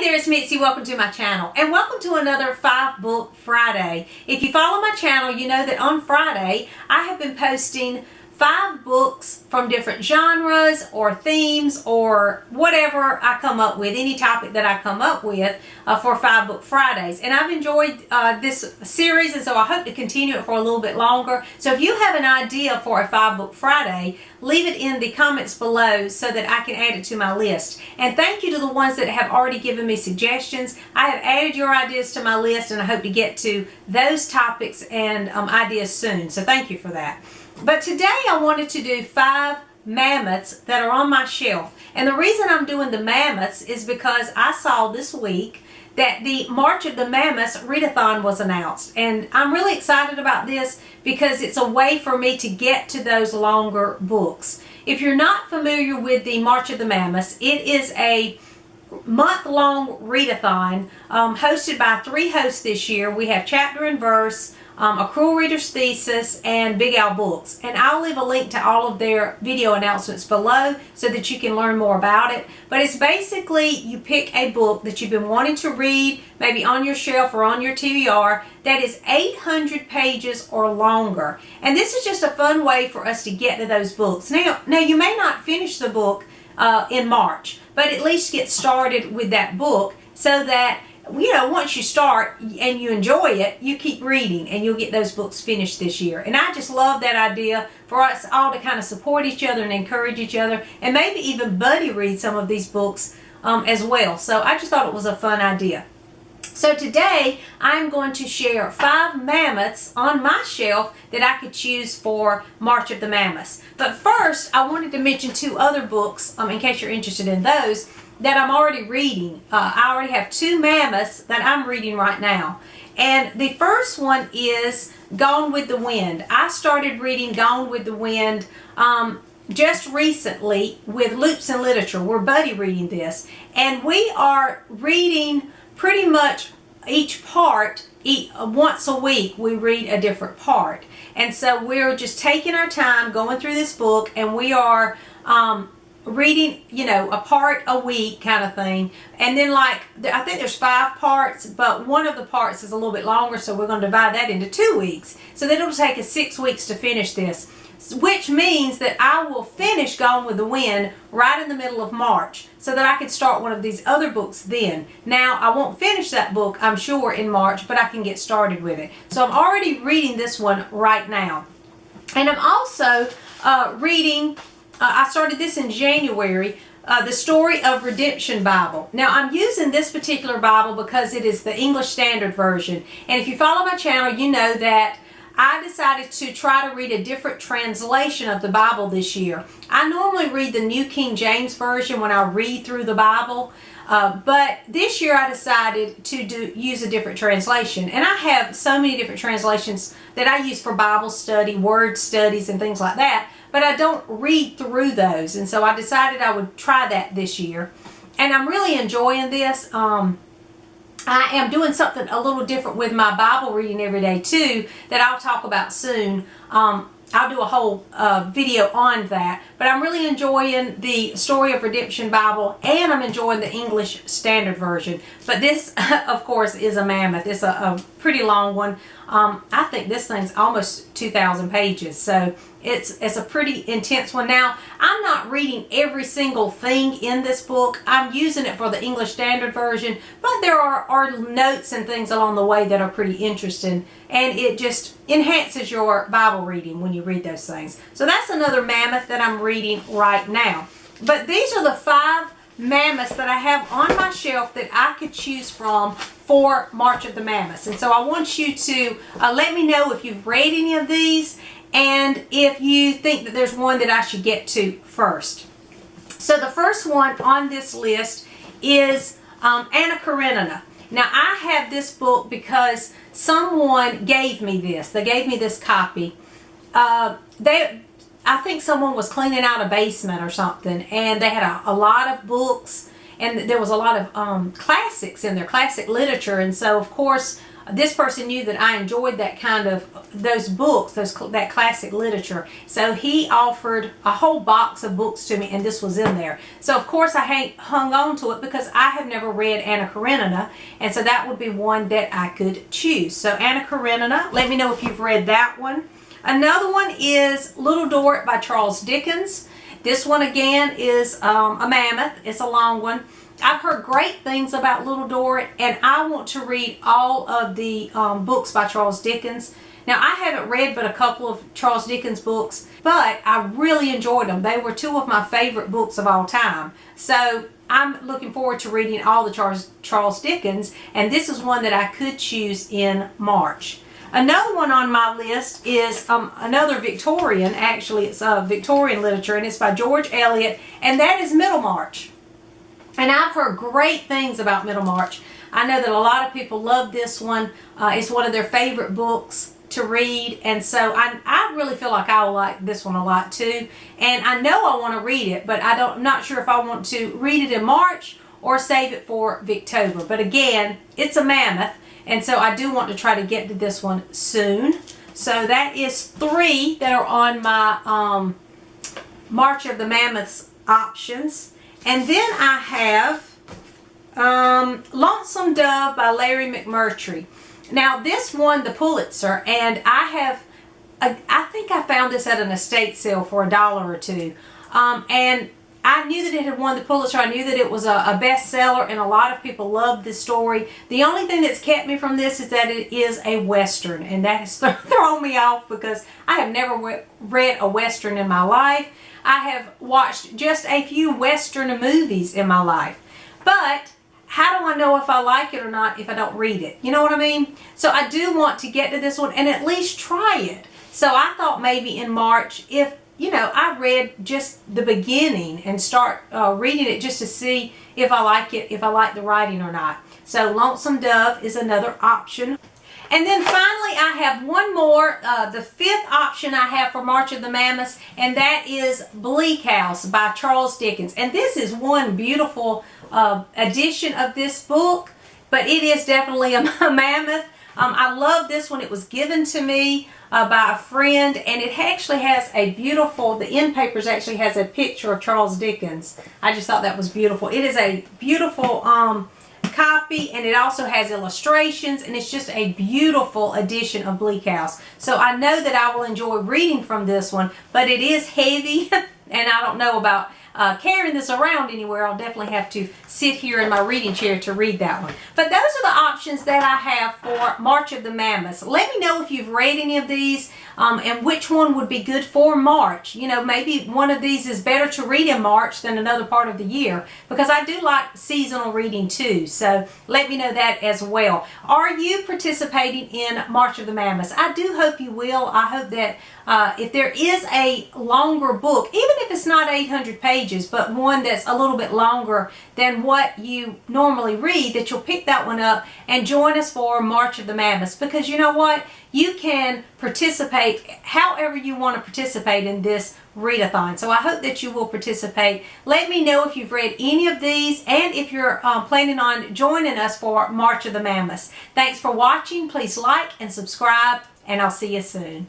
there, it's Mitzi. Welcome to my channel and welcome to another 5-Book Friday. If you follow my channel, you know that on Friday I have been posting 5 books from different genres or themes or whatever I come up with, any topic that I come up with for 5-Book Fridays. And I've enjoyed this series, and so I hope to continue it for a little bit longer. So if you have an idea for a 5-Book Friday, leave it in the comments below so that I can add it to my list. And thank you to the ones that have already given me suggestions. I have added your ideas to my list, and I hope to get to those topics and ideas soon. So thank you for that. But today I wanted to do 5 mammoths that are on my shelf. And the reason I'm doing the mammoths is because I saw this week that the March of the Mammoths readathon was announced. And I'm really excited about this because it's a way for me to get to those longer books. If you're not familiar with the March of the Mammoths, it is a month-long readathon hosted by 3 hosts this year. We have Chapter and Verse, A Cruel Reader's Thesis, and Big Al Books. And I'll leave a link to all of their video announcements below so that you can learn more about it. But it's basically you pick a book that you've been wanting to read, maybe on your shelf or on your TBR, that is 800 pages or longer. And this is just a fun way for us to get to those books. Now you may not finish the book in March, but at least get started with that book so that once you start and you enjoy it, you keep reading and you'll get those books finished this year. And I just love that idea for us all to kind of support each other and encourage each other and maybe even buddy read some of these books as well. So I just thought it was a fun idea. So today I'm going to share 5 mammoths on my shelf that I could choose for March of the Mammoths. But first I wanted to mention 2 other books in case you're interested in those that I'm already reading. I already have 2 mammoths that I'm reading right now. And the first one is Gone with the Wind. I started reading Gone with the Wind just recently with Loops in Literature. We're buddy reading this. And we are reading pretty much each part. Once a week we read a different part. And so we're just taking our time going through this book, and we are reading, a part a week kind of thing. And then I think there's 5 parts, but one of the parts is a little bit longer, so we're going to divide that into 2 weeks. So then it'll take us 6 weeks to finish this, which means that I will finish Gone with the Wind right in the middle of March so that I can start one of these other books then. Now, I won't finish that book, I'm sure, in March, but I can get started with it. So I'm already reading this one right now. And I'm also reading, I started this in January, the Story of Redemption Bible. Now, I'm using this particular Bible because it is the English Standard Version. And if you follow my channel, you know that I decided to try to read a different translation of the Bible this year. I normally read the New King James Version when I read through the Bible, but this year I decided to use a different translation. And I have so many different translations that I use for Bible study, word studies, and things like that, but I don't read through those. And so I decided I would try that this year. And I'm really enjoying this. I am doing something a little different with my Bible reading every day too that I'll talk about soon. I'll do a whole video on that. But I'm really enjoying the Story of Redemption Bible, and I'm enjoying the English Standard Version. But this, of course, is a mammoth. It's a pretty long one. I think this thing's almost 2,000 pages. So it's a pretty intense one. Now, I'm not reading every single thing in this book. I'm using it for the English Standard Version, but there are notes and things along the way that are pretty interesting, and it just enhances your Bible reading when you read those things. So that's another mammoth that I'm reading right now. But these are the 5 mammoths that I have on my shelf that I could choose from for March of the Mammoths. And so I want you to let me know if you've read any of these and if you think that there's one that I should get to first. So the first one on this list is Anna Karenina. Now, I have this book because someone gave me this. They gave me this copy. I think someone was cleaning out a basement or something, and they had a lot of books, and there was a lot of classics in there, classic literature. And so, of course, this person knew that I enjoyed that kind of, those books, that classic literature. So he offered a whole box of books to me, and this was in there. So of course I hung on to it because I have never read Anna Karenina, and so that would be one that I could choose. So Anna Karenina, let me know if you've read that one. Another one is Little Dork by Charles Dickens. This one again is a mammoth. It's a long one. I've heard great things about Little Dork, and I want to read all of the books by Charles Dickens. Now, I haven't read but a couple of Charles Dickens books, but I really enjoyed them. They were two of my favorite books of all time. So I'm looking forward to reading all the Charles Dickens, and this is one that I could choose in March. Another one on my list is another Victorian. Actually, it's Victorian literature, and it's by George Eliot, and that is Middlemarch. And I've heard great things about Middlemarch. I know that a lot of people love this one. It's one of their favorite books to read, and so I really feel like I will like this one a lot too. And I know I want to read it, but I'm not sure if I want to read it in March or save it for Victober. But again, it's a mammoth, and so I do want to try to get to this one soon. So that is 3 that are on my March of the Mammoths options. And then I have Lonesome Dove by Larry McMurtry. Now this won the Pulitzer, and I think I found this at an estate sale for $1 or $2. And I knew that it had won the Pulitzer. I knew that it was a bestseller, and a lot of people loved this story. The only thing that's kept me from this is that it is a Western, and that has thrown me off because I have never read a Western in my life. I have watched just a few Western movies in my life. But how do I know if I like it or not if I don't read it? You know what I mean? So I do want to get to this one and at least try it. So I thought maybe in March, if, you know, I read just the beginning and start reading it just to see if I like it, if I like the writing or not. So Lonesome Dove is another option. And then finally, I have one more, the 5th option I have for March of the Mammoths, and that is Bleak House by Charles Dickens. And this is one beautiful edition of this book, but it is definitely a mammoth. I love this one. It was given to me by a friend, and it actually has a beautiful, the end papers actually has a picture of Charles Dickens. I just thought that was beautiful. It is a beautiful copy, and it also has illustrations, and it's just a beautiful edition of Bleak House. So I know that I will enjoy reading from this one, but it is heavy and I don't know about carrying this around anywhere. I'll definitely have to sit here in my reading chair to read that one. But those are the options that I have for March of the Mammoths. Let me know if you've read any of these and which one would be good for March. You know, maybe one of these is better to read in March than another part of the year, because I do like seasonal reading too. So let me know that as well. Are you participating in March of the Mammoths? I do hope you will. I hope that if there is a longer book, even if it's not 800 pages, but one that's a little bit longer than what you normally read, that you'll pick that one up and join us for March of the Mammoths. Because you know what? You can participate however you want to participate in this readathon. So I hope that you will participate. Let me know if you've read any of these and if you're planning on joining us for March of the Mammoths. Thanks for watching. Please like and subscribe, and I'll see you soon.